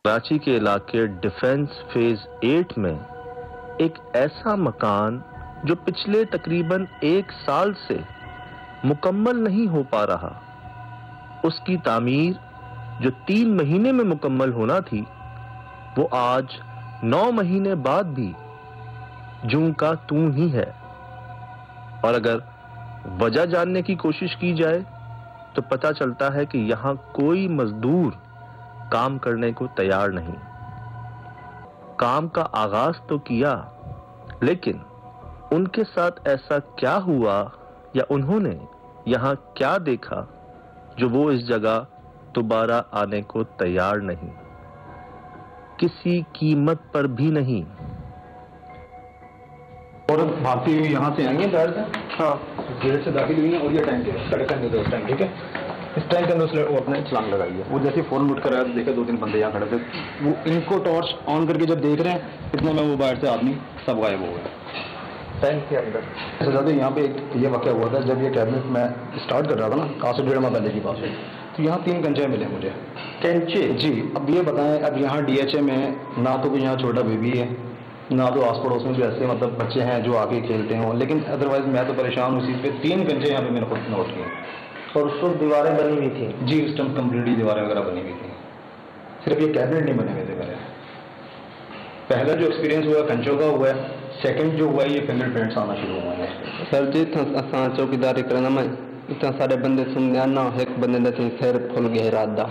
कराची के इलाके defence phase 8 में एक ऐसा मकान जो पिछले तकरीबन 1 साल से मुकम्मल नहीं हो पा रहा, उसकी तामीर जो 3 महीने में मुकम्मल होना थी, वो आज 9 महीने बाद भी जूं का तूं ही है। और अगर वजह जानने की कोशिश की जाए तो पता चलता है कि यहां कोई मजदूर काम करने को तैयार नहीं। काम का आगाज तो किया, लेकिन उनके साथ ऐसा क्या हुआ या उन्होंने यहां क्या देखा जो वो इस जगह दोबारा आने को तैयार नहीं, किसी कीमत पर भी नहीं। और भागती हुई यहाँ से आएंगे बाहर से, हाँ गेट से दाखिल हुई है और ये टैंक है, सड़क के अंदर टैंक, ठीक है। इस टैंक के अंदर वो अपने छलांग लगाई है। वो जैसे फौरन उठ कर आया तो देखा 2-3 बंदे यहाँ खड़े थे। वो इनको टॉर्च ऑन करके जब देख रहे हैं इतने में वो बाहर से आदमी सब गायब हो गए टैंक के अंदर। ऐसा ज़्यादा यहाँ पे ये वाक़या हुआ था जब ये कैबिनेट मैं स्टार्ट कर रहा था ना, आज से 1.5 माह पहले की बात है। तो यहाँ 3 कंचे मिले मुझे। कंचे? जी। अब ये बताएं, अब यहाँ DHA में ना तो कोई यहाँ छोटा बेबी है, ना तो आस पड़ोस में भी ऐसे मतलब बच्चे हैं जो आके खेलते हों, लेकिन अदरवाइज मैं तो परेशान हूँ इसी पे। 3 कंचे यहाँ पे मैंने खुद नोट किए। और उस वक्त दीवारें बनी हुई थी? जी, उस टाइम कम्प्लीटली दीवारें वगैरह बनी हुई थी, सिर्फ ये कैबिनेट नहीं बने हुए थे मेरे। पहला जो एक्सपीरियंस हुआ कंचों का हुआ है, सेकंड जो हुआ है ये फिंगरप्रिंट्स आना शुरू हुआ है। सर जी असां चौकीदारी करना मैं इतना सारे बंदे सुन ना, एक बंदे ने सिर फूल गया रात दा।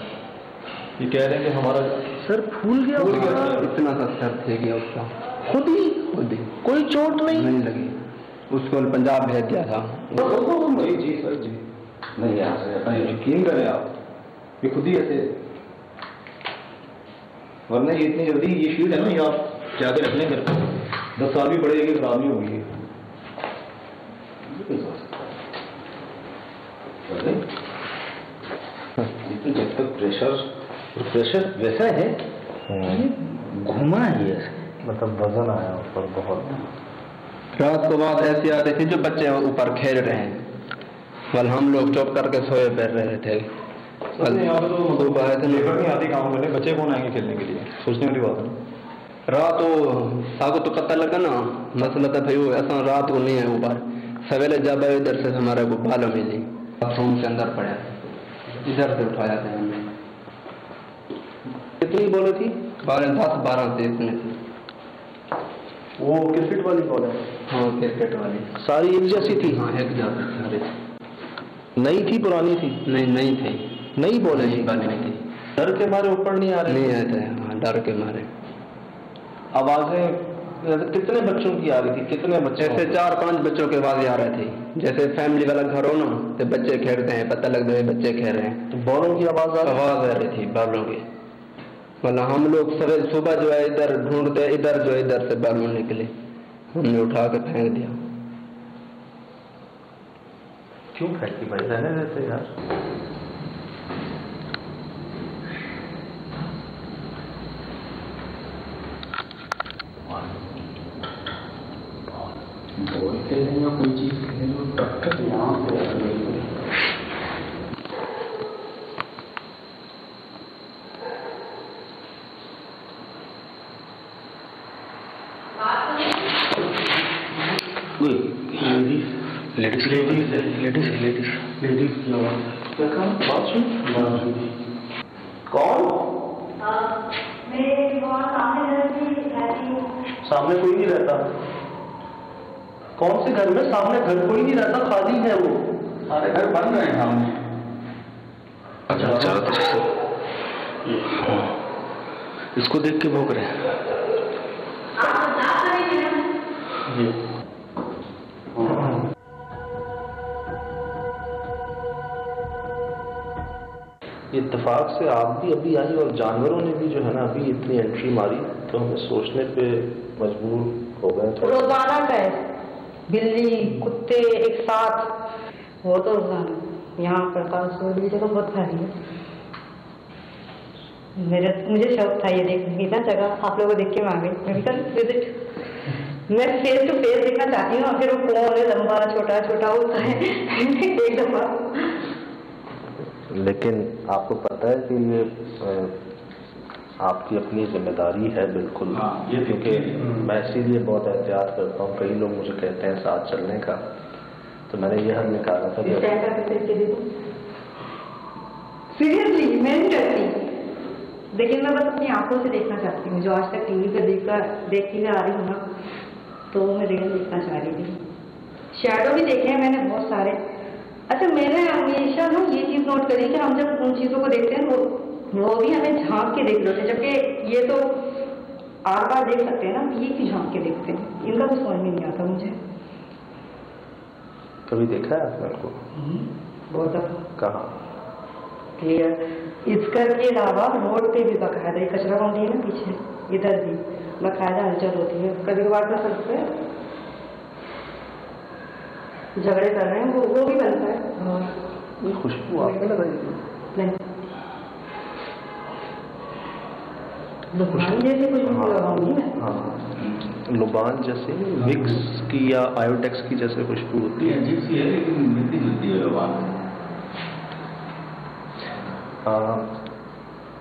ये कह रहे हैं कि हमारा सर फूल गया, इतना सा सर थे गया उसका, खुद ही कोई चोट नहीं लगी। उसको पंजाब भेज दिया था। जी सर जी, नहीं यहाँ से अपना यकीन करें आप, ये खुद ही ऐसे, वरना ये इतनी जल्दी ये शीट है ना, ये आप जाके रखने घर पर 10 साल भी पड़ेगी, खराब नहीं होगी। जब तक प्रेशर वैसा है, घुमा ही है, मतलब वजन आया ऊपर बहुत। रात को बात ऐसी आ रही थी जो बच्चे ऊपर खेल रहे हैं, कल हम लोग चुप करके सोए पैर रहे थे। यहाँ पे तो मतलब आए थे, लेबर नहीं आती काम करने, बच्चे कौन आएंगे खेलने के लिए, सोचने वाली बात है। रात को तो पता लगा ना, मसला था भाई वो ऐसा रात को नहीं है ऊपर, सवेरे जब आए इधर से हमारे को बालों मिली, बाथरूम के अंदर पड़ा, इधर से उठाया था हमने। कितनी बॉलें थी? 10-12 से इतने थी। वो क्रिकेट वाली बॉल है? हाँ क्रिकेट वाली। सारी एक जैसी थी? हाँ एक जैसी। नई थी पुरानी थी? नहीं नई थी। नई बॉलें नहीं वाली नहीं थी। डर के मारे ऊपर नहीं आ रहे? नहीं आए थे, हाँ डर के मारे। आवाजें कितने बच्चों की आ रही थी? कितने बच्चे? जैसे 4-5 बच्चों के आवाज आ रही थी, जैसे फैमिली वाला घर हो ना तो बच्चे खेलते हैं, पता लगता है बच्चे खेल रहे हैं। तो बॉलों की आवाज आ रही थी बालों की। मतलब हम लोग सवेरे सुबह जो है इधर ढूंढते, इधर जो इधर से बालू निकले, हमने उठा के फेंक दिया। क्यों फेंकी भाई, रहने देते यार। बॉल खेलें या कोई चीज खेलें तो टक्कर यहाँ पे लेडीज क्या काम बात सुन। कौन? सामने कोई नहीं रहता। कौन से घर में? सामने घर कोई नहीं रहता, खाली है वो। सारे घर बन रहे हैं सामने। अच्छा इसको देख के भौंक रहे हैं। इत्तेफाक से आप भी अभी आई और जानवरों ने भी जो है ना अभी इतनी एंट्री मारी, तो हमें सोचने पे मजबूर हो गए। रोजाना का है, बिल्ली कुत्ते एक साथ, वो तो रोजाना यहाँ पर कालसोली जगह बहुत भारी है। मुझे शौक था ये देखने की ना जगह, आप लोगों को देख के मैं आ गई। मैं कल विजिट, मैं फेस टू फेस देखना चाहती हूँ, फिर वो कौन है, लंबा छोटा छोटा होता है एक दफा लेकिन आपको पता है कि ये आपकी अपनी जिम्मेदारी है बिल्कुल। ये क्योंकि मैं इसीलिए बहुत एहतियात करता हूँ। कई लोग मुझे कहते हैं साथ चलने का, तो मैंने ये हल निकाला था कि सीरियसली मैं नहीं करती, लेकिन मैं बस अपनी आंखों से देखना चाहती हूँ। जो आज तक टीवी पर देखती हुई आ रही हूँ ना, तो मैं रियल देखना चाह रही थी। शैडो भी देखे हैं मैंने बहुत सारे। अच्छा, मैंने हमेशा ना ये चीज़ नोट करी कि हम जब उन चीज़ों को देखते हैं वो भी हमें झांक के देख रहे होते हैं, जबकि ये तो आर बार देख सकते हैं ना, ये क्यों झांक के देखते हैं? इनका कुछ समझ में नहीं आता मुझे। कभी देखा है आपने उनको? बहुत दफा। कहाँ? क्लियर। इस घर के अलावा रोड पे भी बाकायदा कचरा बाउंड्री है ना पीछे, इधर भी बाकायदा हलचल होती है। कभी कभार तो सड़क पे झगड़े कर रहे हैं, वो भी बनता है। ये खुशबू आपने लगाई? नहीं, लुबान जैसे कुछ लगाऊंगी मैं। हाँ, लुबान जैसे विक्स की या आयोडेक्स की जैसे खुशबू होती है। अजीब सी है लेकिन मिलती जुलती है लुबान।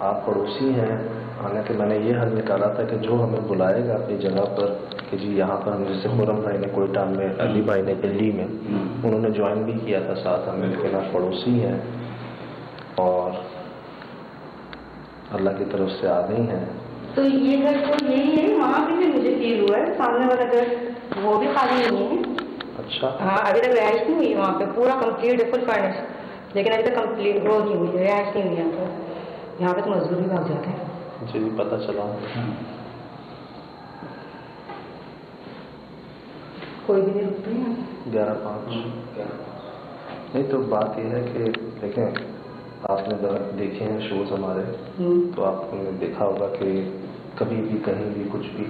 आप पड़ोसी हैं, हालांकि मैंने ये हल निकाला था कि जो हमें बुलाएगा अपनी जगह पर कि जी यहाँ पर हम, जैसे खुरम भाई ने कोयटा में, अली भाई ने दिल्ली में, उन्होंने ज्वाइन भी किया था साथ हमें, लेकिन आप पड़ोसी हैं और अल्लाह की तरफ से आ गई हैं। तो ये घर तो यही है, वहाँ भी मुझे फील हुआ है। सामने वाला घर वो भी खाली नहीं है। अच्छा। हाँ, अभी तक रिहाइश नहीं हुई वहाँ पे, पूरा कंप्लीट है, फुल फर्निश, लेकिन अभी तक कंप्लीट वो नहीं हुई, रिहाइश नहीं हुई यहाँ पे तो मजदूर भी भाग जाते हैं। जी पता चला। कोई भी नहीं रुकते हैं। 11:05। नहीं तो बात यह है कि देखें, आपने देखे हैं शोज हमारे, तो आपने देखा होगा कि कभी भी कहीं भी कुछ भी,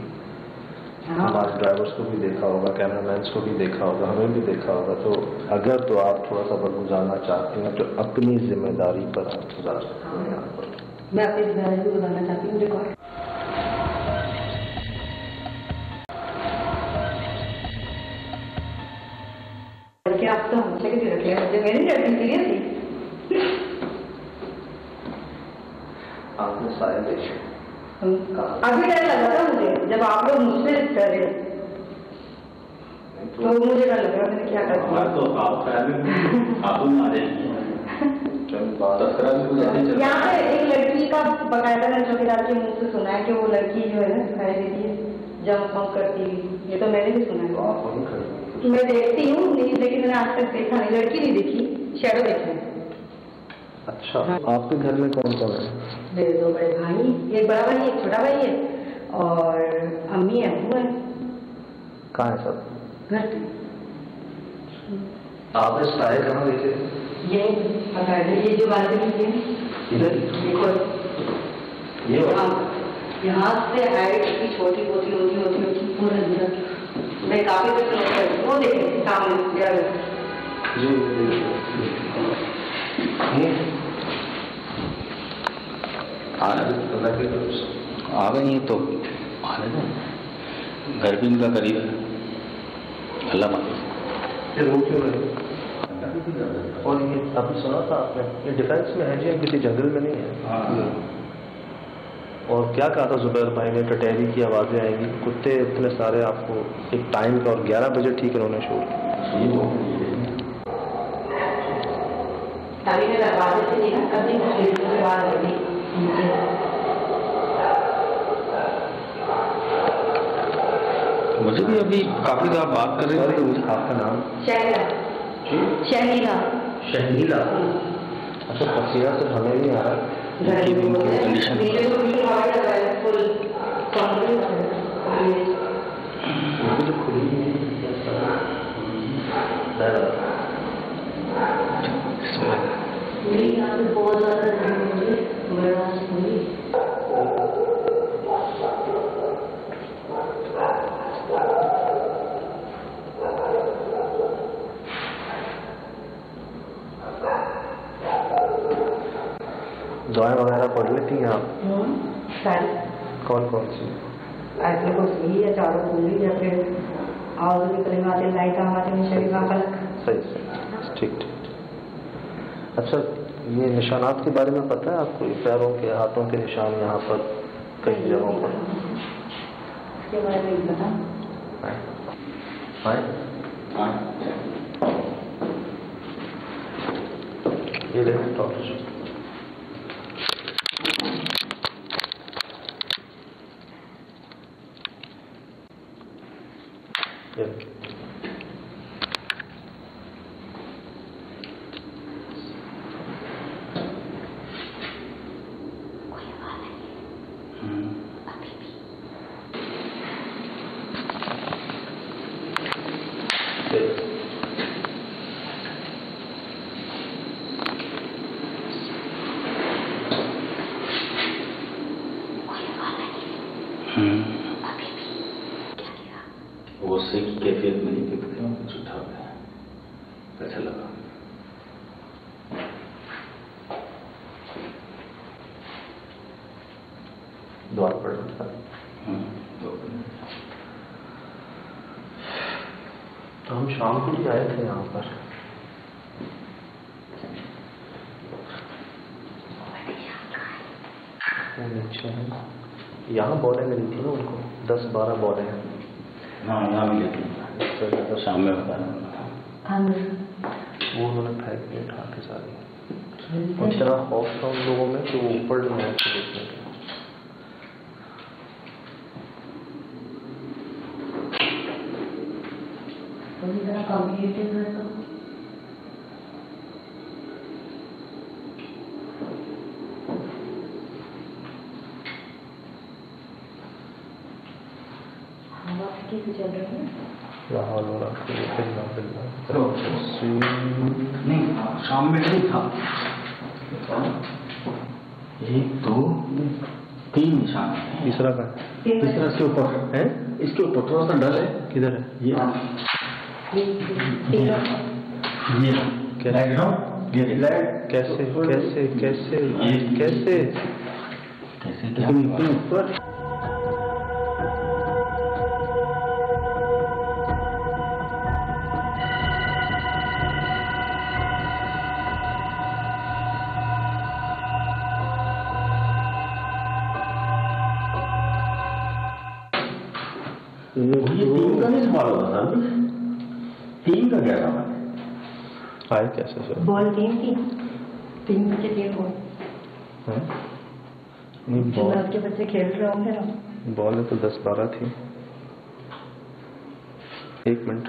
हमारे ड्राइवर्स को भी देखा होगा, कैमरामैन को भी देखा होगा, हमें भी देखा होगा। तो अगर तो आप थोड़ा सा वक्त गुजारना चाहते हैं तो अपनी जिम्मेदारी पर आप गुजार सकते हैं यहाँ पर। मैं अपनी जिम्मेदारी भी गुजारना चाहती हूँ। रिकॉर्ड आप तो हमसे के रख लिया मुझे, मैंने डरती सीरियसली। आपने सारे देखे? अभी डर लगा था मुझे जब आप लोग मुझसे कर रहे, तो मुझे डर लगा, मैंने क्या कर दिया। तो आप यहाँ पे एक लड़की का बकायदा मैंने चौकीदार के मुंह से सुना है कि वो लड़की जो है ना दिखाई देती है जंप पंप करती हुई, ये तो मैंने भी सुना है। मैं देखती हूँ नहीं, लेकिन मैंने आज तक देखा नहीं, लड़की नहीं देखी, शैडो देखे। अच्छा। हाँ। आपके घर में कौन कौन है? मेरे 2 बड़े भाई, एक बड़ा भाई एक छोटा भाई है, और अम्मी है, अबू है। कहाँ है सब? घर पे। आपने साए कहाँ देखे? ये जो बालकनी है इधर, ये यहाँ से हाइट की छोटी होती पूरा इधर। मैं काफी कुछ वो देखे सामने जी आ गई हैं तो आने दो, घर भी इनका करीब है। अल्लाह माफिज। ये रोड क्यों है? और ये अभी सुना था आपने, ये डिफेंस में है जी, हम किसी जंगल में नहीं है। और क्या कहा था जुबैर भाई ने, टटहरी की आवाज़ें आएंगी, कुत्ते इतने सारे आपको एक टाइम का, और 11 बजे ठीक इन्होंने शोर किया। मुझे भी अभी काफी देर बात कर रहे थे। आपका नाम? शहनीला। शहनीला। अच्छा, पसीना से हमें नहीं आ रहा। कंडीशन बहुत ज्यादा दुआएं वगैरह पढ़ लेती हैं आप? कौन कौन सी? ऐसे कुछ ही या चारों पूरी या फिर आओ भी कलिमात लाइका माते में शरीफा फलक। सही ठीक ठीक। अच्छा, ये निशानात के बारे में पता है आपको? पैरों के, हाथों के निशान यहाँ पर कई जगहों पर? इसके बारे में पता ये ले डॉक्टर। गुस्से की कैफियत में नहीं दिखते हैं, कुछ उठा गया, कैसा लगा? द्वार पर तो हम शाम को ही आए थे यहाँ पर। नीचे है, यहाँ बॉलें मिली थी ना उनको, 10-12 बॉलें हैं। हाँ, यहाँ मिले थे, तो शाम में बता रहा वो उन्होंने फेंक के उठा के सारी। इतना खौफ था उन लोगों में कि वो ऊपर नहीं आए थे देखने के। चल रही है नहीं, शाम में नहीं था। 1, 2, 3 निशान है। तीसरा का तीसरा इसके ऊपर है, इसके ऊपर थोड़ा सा डल है। किधर है? ये कैसे कैसे कैसे कैसे कैसे ऊपर ये 3 का नहीं सवाल होता था, 3 का क्या सवाल है? आए कैसे सर? बॉल 3 थी, 3 बच्चे 3 बॉल। नहीं, बॉल आपके बच्चे खेल रहे होंगे ना। बॉल तो 10-12 थी। 1 मिनट।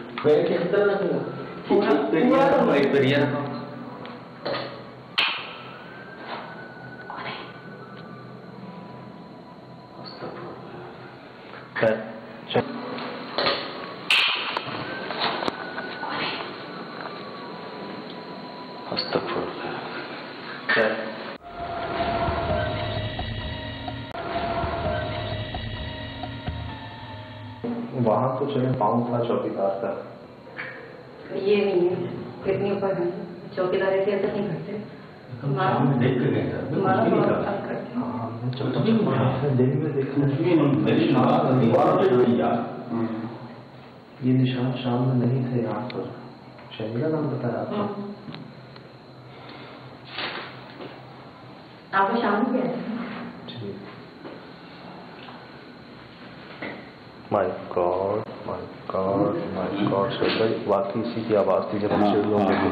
वहां तो चले पाँव था चौकीदार का। ये नहीं है, कितनी ऊपर है चौकीदार ऐसे ऐसा नहीं करते। शाम में देख के गए थे, हमारा दिन में देखना ये निशान शाम में नहीं थे यहाँ पर। शनि का नाम बताया आपको? आपको शाम में क्या है? My God my God my God. वाकई इसी की आवाज थी जब हम सीढ़ियों में थे।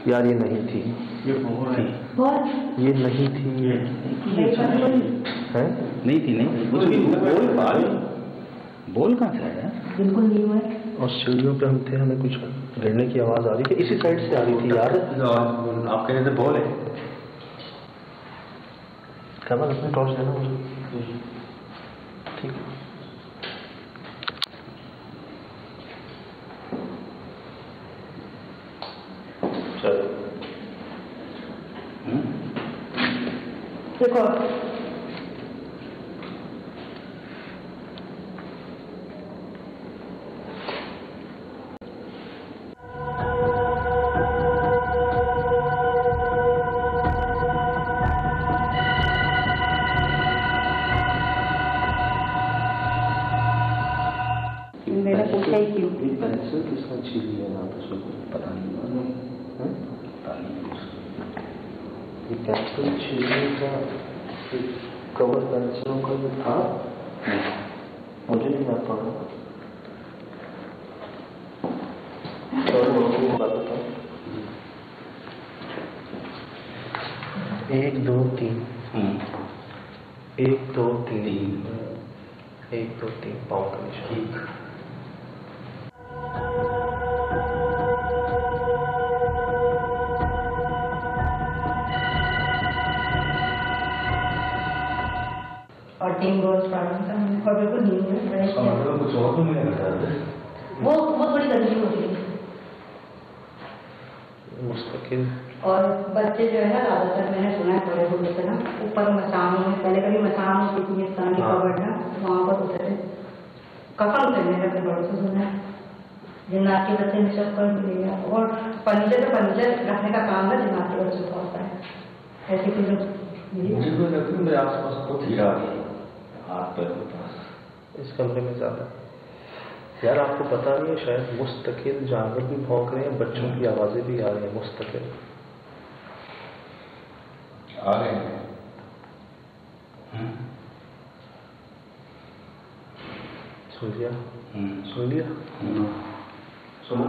यार ये नहीं थी, ये नहीं थी है? नहीं थी, नहीं बोल कहाँ से आया? बिल्कुल नहीं हुआ। और सीढ़ियों पे हम थे, हमें कुछ गिरने की आवाज आ रही थी, इसी साइड से आ रही थी यार। आप कह रहे थे बोल है। कैमरा अपने टॉर्च देना मुझे। ठीक है। चलो देखो मैंने पूछा ही क्यों? पेंसिल किसने छीनी है ना तो पता नहीं ये पेंसिल छीनने का कवर पेंसिलों का जो था मुझे नहीं याद पड़ा। बात बताओ। 1 2 3 1 2 3 1 2 3 पाँव का निशान। और 3 रोज पालन का और बिल्कुल नींद में बड़े कुछ और तो नहीं बताया वो थोड़ी गंदी होती है। मुस्तकिल और बच्चे जो है ना ज्यादातर मैंने सुना है बड़े होते थे ना ऊपर मसानों में पहले कभी मसान होती थी स्थानीय कवर्ड ना वहाँ पर होते थे कफन थे मैंने अपने बड़ों से सुना है जिन्नात के बच्चे में सब कर मिलेगा और पंजे से पंजे रखने का काम ना जिन्नात के बच्चों को होता है ऐसी चीजें मुझे तो लगता है मेरे आसपास कुछ हीरा हाथ पैर के पास इस कमरे में ज्यादा। यार आपको पता नहीं है शायद मुस्तकिल जानवर भी भौंक रहे हैं, बच्चों की आवाजें भी आ रही हैं मुस्तकिल आ रहे हैं। सुन लिया सुन लिया सुनो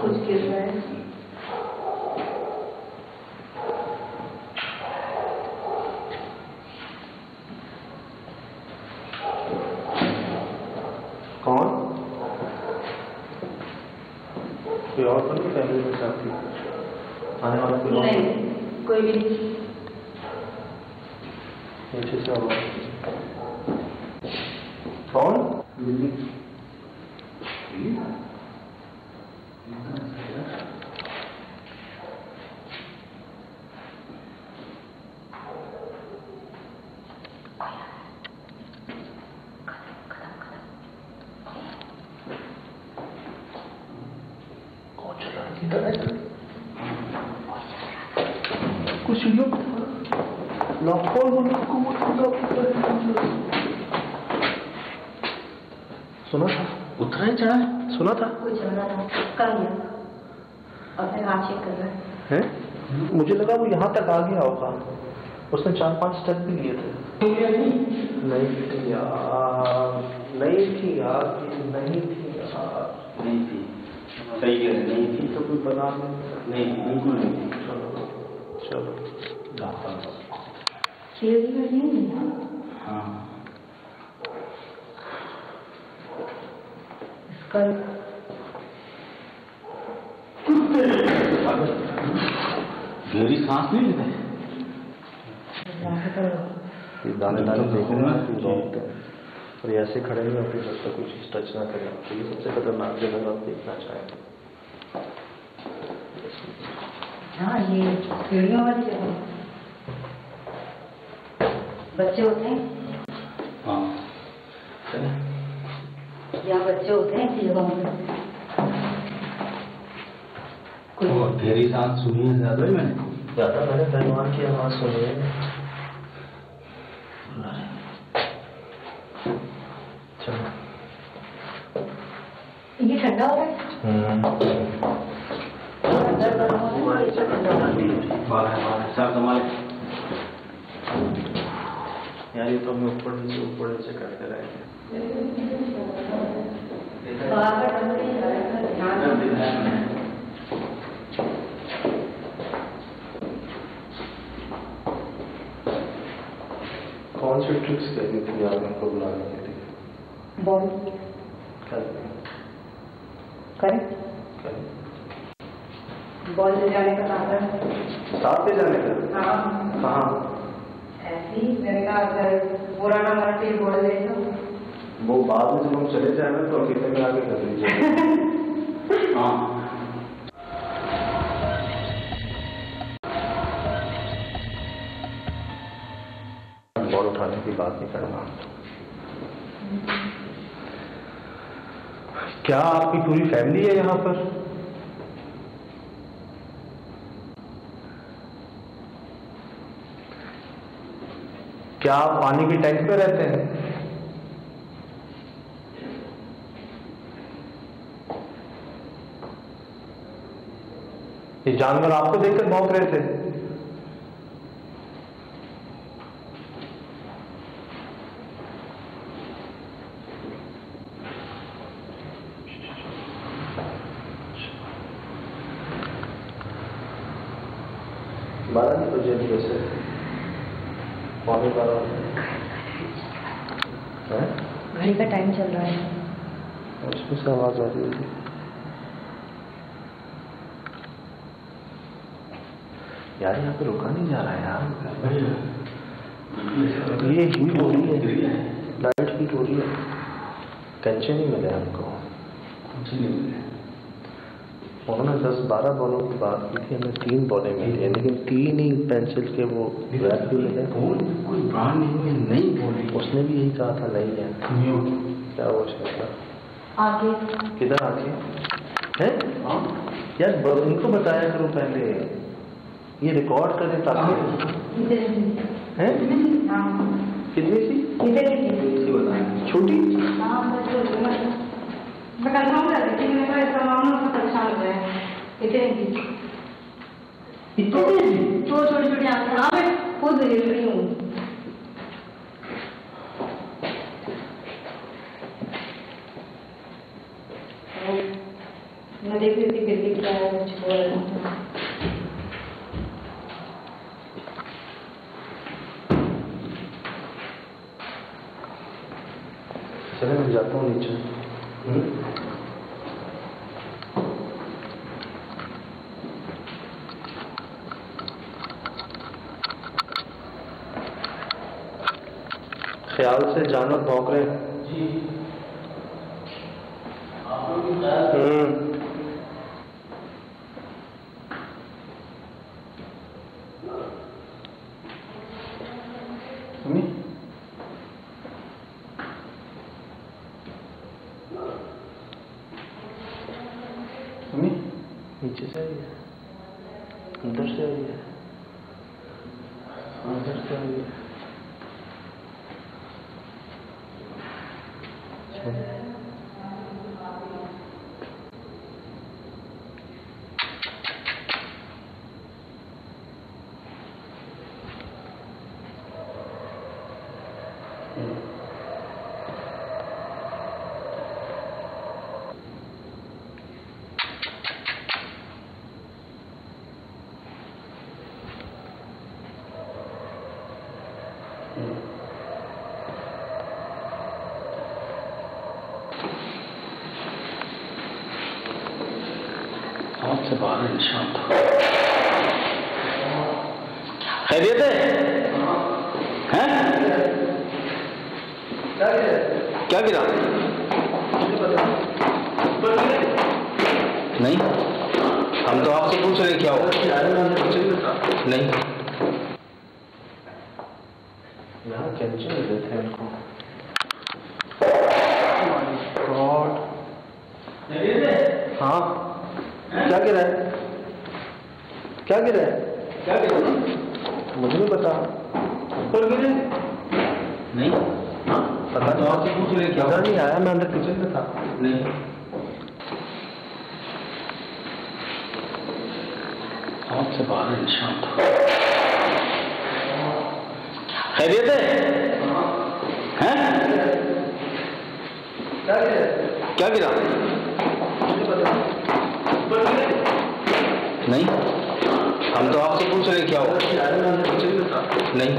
कुछ गिर रहा है। कौन? कोई और तो नहीं फैमिली में साथी आने वाला कोई नहीं कोई भी नीचे से आवाज कौन? कुछ युग सुना था उतना ही चढ़ा है। सुना था कोई चल रहा था कर लिया और फिर हाथ चेक कर रहा है। हैं? मुझे लगा वो यहाँ तक आ गया होगा, उसने 4-5 स्टेप भी लिए थे। नहीं थी यार नहीं थी यार नहीं थी यार नहीं थी सही कह रहे नहीं थी तो कोई बना नहीं थी बिल्कुल नहीं थी। चलो हाँ कल गहरी सांस नहीं लेते ये दाने दाने देख रहे हैं और ऐसे खड़े नहीं होते जब तक कुछ टच ना करें। तो ये सबसे खतरनाक जगह आप देखना चाहें। हाँ ये सीढ़ियों वाली जगह बच्चे होते हैं। हाँ यहाँ बच्चे होते हैं ऐसी जगहों में। गहरी सांस सुनी है ज्यादा ही मैंने पहलवान की आवाज सुनी है। ये ठंडा हो रहा है। सर संभाले यार ये तो हमें ऊपर नीचे करते रहे। कौन सी ट्रिक्स करनी थी आपने उनको बुलाने के लिए? बॉल करें बॉल ले जाने का कारण साथ ले जाने का? हाँ कहाँ? ऐसे ही मैंने कहा अगर पुराना मराठी बॉल ले लो वो बाद में जब हम चले जाएंगे तो अकेले में आगे कर लीजिए। हाँ बॉल उठाने की बात नहीं करना। क्या आपकी पूरी फैमिली है यहाँ पर? क्या आप पानी की टैंक पे रहते हैं? ये जानवर आपको देखकर भौंक रहे थे? बारह नहीं बजे वैसे, पौने 12 है। घड़ी का टाइम चल रहा है, उसमें से आवाज आ रही है। यार यहाँ पे रुका नहीं जा रहा है यार। ये हीट हो रही है, लाइट हीट हो रही है। कंचे नहीं मिले हमको, उन्होंने 10-12 बॉलों की बात की थी, हमें 3 बॉलें मिली है, लेकिन 3 ही पेंसिल के वो रैप भी मिले। कोई ब्रांड नहीं बोली, उसने भी यही कहा था नहीं है। क्या वो शक्ल आगे किधर आगे है यार? इनको बताया करो पहले, ये रिकॉर्ड करें ताकि है। कितनी सी छोटी? मैं कंफर्म कर रही थी, मेरे को ऐसा मामला बहुत अच्छा लग रहा है। इतनी तो छोटी छोटी आंखें। हाँ मैं खुद डिलीवरी हूँ। मैं देख रही थी फिर भी क्या है, कुछ बोल रहा था। चले मैं जाता हूँ नीचे। ख्याल से जानवर भौंक रहे जी। नीचे से आई है, अंदर से आई है, अंदर से आई है। हाथ से बाहर निशान था। खैरियत है? हैं? क्या गिरा? नहीं, हम तो आपसे पूछ रहे क्या हो। नहीं, यहाँ कैंचे मिले थे उनको। गॉड, हाँ क्या गिरा है? क्या गिरा है? क्या गिरा? मुझे नहीं पता। ऊपर गिरे? नहीं, हाँ पता तो आपसे पूछ रहे क्या? नहीं आया, मैं अंदर किचन में था। नहीं, हाथ से बाहर निशान था। खैरियत है? हैं? क्या गिरा? नहीं, हम तो आपसे पूछ रहे क्या हो। नहीं,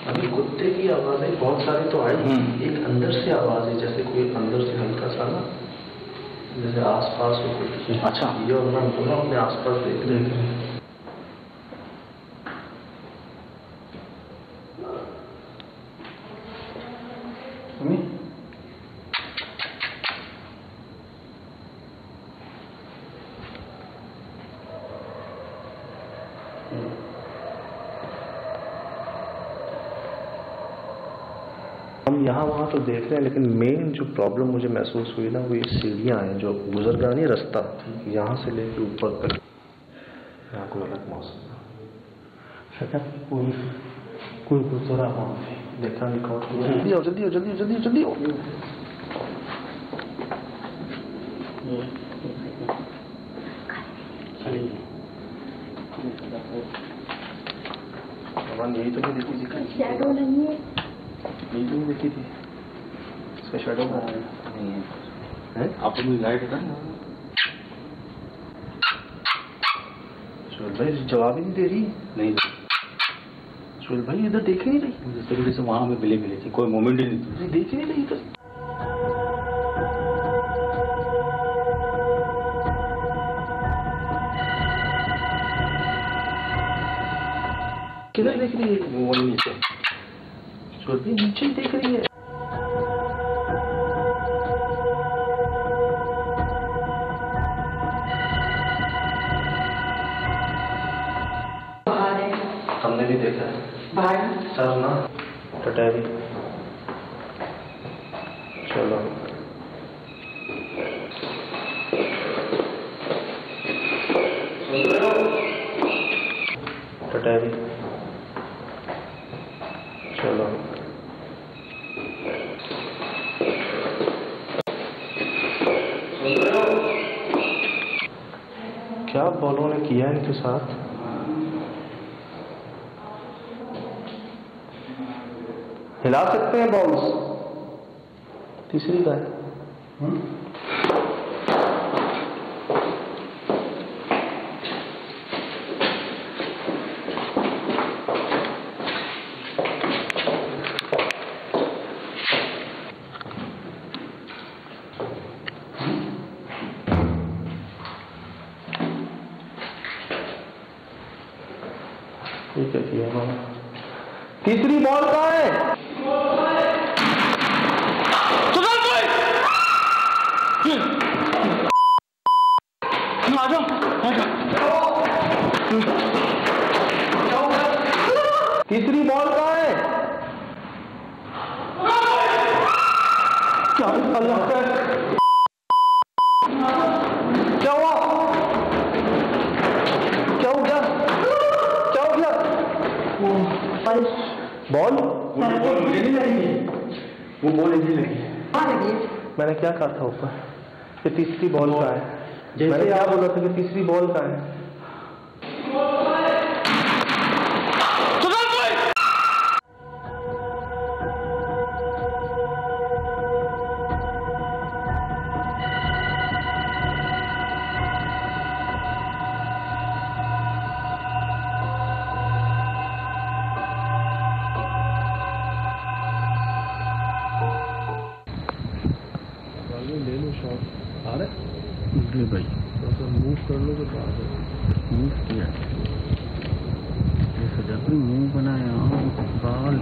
अभी कुत्ते की आवाजें बहुत सारी तो आई, एक अंदर से आवाज है, जैसे कोई अंदर से हल्का सा ना, जैसे आसपास हो कुछ। अच्छा, ये और मैं बोला अपने आसपास देख रहे हैं। हम यहाँ वहाँ तो देख रहे हैं, लेकिन मेन जो प्रॉब्लम मुझे महसूस हुई ना, वो ये सीढ़ियाँ हैं जो गुजरगा नहीं रास्ता, यहाँ से लेके ऊपर तक। यहाँ कोई अलग मौसम कोई गुजरा वहाँ पे, देखा नहीं कौन। जल्दी आओ जल्दी आओ जल्दी आओ जल्दी आओ जल्दी आओ। यही तो नहीं देखी थी, शैडो नहीं है, यही तो नहीं देखी थी, इसका शैडो नहीं है। आपको मुझे लाइट है ना, सुहेल भाई जवाब ही नहीं दे रही। नहीं सुहेल भाई इधर देख ही नहीं रही। जिस तरीके से वहाँ हमें मिली थी, कोई मोमेंट ही नहीं थी, देख ही नहीं रही इधर। किधर देख रही है? वो वही नीचे। सुहेल भाई नीचे ही देख रही है। बाहर है, हमने भी देखा है बाहर सर ना टटैरी। चलो टटैरी, चलो क्या बॉलों ने किया इनके साथ। हिला सकते हैं बॉल्स। तीसरी गाय ठीक है किया मामा। तीसरी बॉल कहाँ है? तीसरी बॉल कहाँ है? क्या अल्लाह का क्या हुआ? क्या हो गया? क्या हो गया? बॉल मुझे नहीं लगी, वो बॉल नहीं लगी। मैंने क्या कहा था ऊपर कि तीसरी बॉल कहाँ है? मैंने क्या बोला था कि तीसरी बॉल कहाँ है? ले लो शॉट। आ रहे भाई थोड़ा मूव कर लो तो बात है। मूव किया जैसे जब भी मुंह बनाया बाल